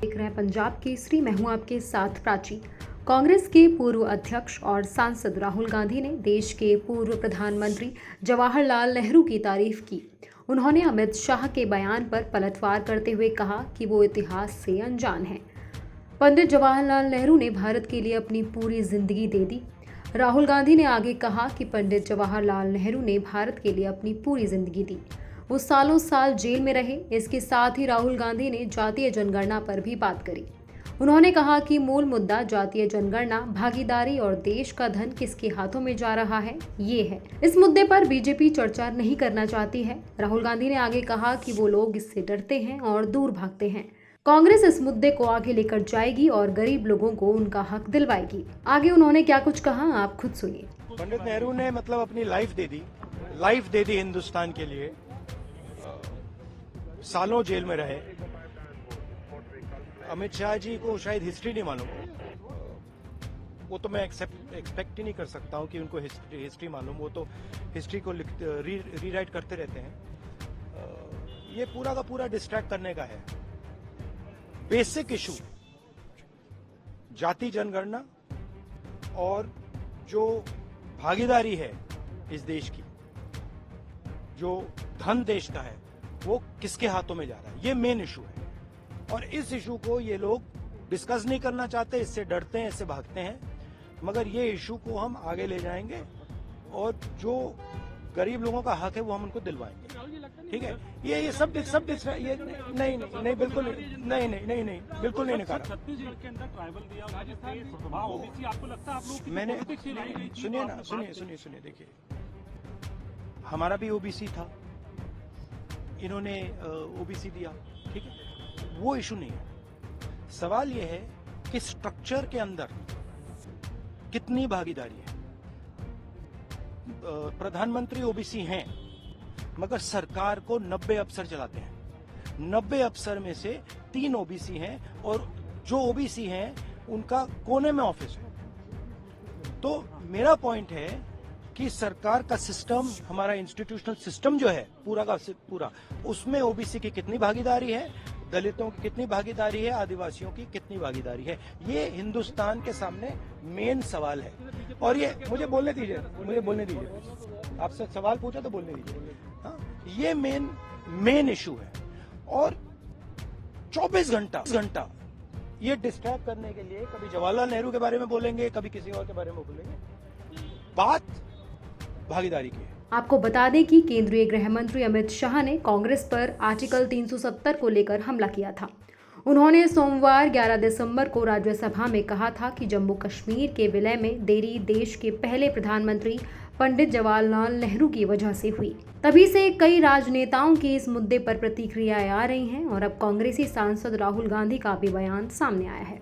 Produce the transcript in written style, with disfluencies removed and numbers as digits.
देख रहे हैं पंजाब केसरी। मैं हूं आपके साथ प्राची। कांग्रेस के पूर्व अध्यक्ष और सांसद राहुल गांधी ने देश के पूर्व प्रधानमंत्री जवाहरलाल नेहरू की तारीफ की। उन्होंने अमित शाह के बयान पर पलटवार करते हुए कहा कि वो इतिहास से अनजान हैं। पंडित जवाहरलाल नेहरू ने भारत के लिए अपनी पूरी जिंदगी दे दी। राहुल गांधी ने आगे कहा कि पंडित जवाहरलाल नेहरू ने भारत के लिए अपनी पूरी जिंदगी दी। वो सालों साल जेल में रहे। इसके साथ ही राहुल गांधी ने जातीय जनगणना पर भी बात करी। उन्होंने कहा कि मूल मुद्दा जातीय जनगणना, भागीदारी और देश का धन किसके हाथों में जा रहा है, ये है। इस मुद्दे पर बीजेपी चर्चा नहीं करना चाहती है। राहुल गांधी ने आगे कहा कि वो लोग इससे डरते हैं और दूर भागते हैं। कांग्रेस इस मुद्दे को आगे लेकर जाएगी और गरीब लोगों को उनका हक दिलवाएगी। आगे उन्होंने क्या कुछ कहा, आप खुद सुनिए। पंडित नेहरू ने अपनी लाइफ दे दी हिंदुस्तान के लिए। सालों जेल में रहे। अमित शाह जी को शायद हिस्ट्री नहीं मालूम, वो तो मैं एक्सपेक्ट ही नहीं कर सकता हूं कि उनको हिस्ट्री मालूम। वो तो हिस्ट्री को रीराइट करते रहते हैं। ये पूरा का पूरा डिस्ट्रैक्ट करने का है। बेसिक इशू जाति जनगणना और जो भागीदारी है इस देश की, जो धन देश का है, वो किसके हाथों में जा रहा है, ये मेन इशू है। और इस इशू को ये लोग डिस्कस नहीं करना चाहते, इससे डरते हैं, इससे भागते हैं। मगर ये इशू को हम आगे ले जाएंगे और जो गरीब लोगों का हक है वो हम उनको दिलवाएंगे। ठीक है, ये सब ये नहीं बिल्कुल नहीं बिल्कुल नहीं नकारा। छत्तीसगढ़ के अंदर ट्राइबल दिया, ओबीसी आपको लगता है आप लोग मैंने सुनिए देखिए, हमारा भी ओबीसी था, इन्होंने ओबीसी दिया, ठीक है, वो इशू नहीं है। सवाल ये है कि स्ट्रक्चर के अंदर कितनी भागीदारी है। प्रधानमंत्री ओबीसी हैं, मगर सरकार को 90 अफसर चलाते हैं। 90 अफसर में से 3 ओबीसी हैं और जो ओबीसी हैं उनका कोने में ऑफिस है। तो मेरा पॉइंट है कि सरकार का सिस्टम, हमारा इंस्टीट्यूशनल सिस्टम जो है पूरा का पूरा, उसमें ओबीसी की कितनी भागीदारी है, दलितों की कितनी भागीदारी है, आदिवासियों की कितनी भागीदारी है, ये हिंदुस्तान के सामने मेन सवाल है। और ये मुझे बोलने दीजिए, आपसे सवाल पूछा तो बोलने दीजिए। हाँ, ये मेन इशू है। और 24 घंटा ये डिस्ट्रैक्ट करने के लिए कभी जवाहरलाल नेहरू के बारे में बोलेंगे, कभी किसी और के बारे में बोलेंगे। बात भागीदारी की है। आपको बता दें कि केंद्रीय गृह मंत्री अमित शाह ने कांग्रेस पर आर्टिकल 370 को लेकर हमला किया था। उन्होंने सोमवार 11 दिसंबर को राज्यसभा में कहा था कि जम्मू कश्मीर के विलय में देरी देश के पहले प्रधानमंत्री पंडित जवाहरलाल नेहरू की वजह से हुई। तभी से कई राजनेताओं की इस मुद्दे पर प्रतिक्रियाएं आ रही हैं और अब कांग्रेसी सांसद राहुल गांधी का भी बयान सामने आया है।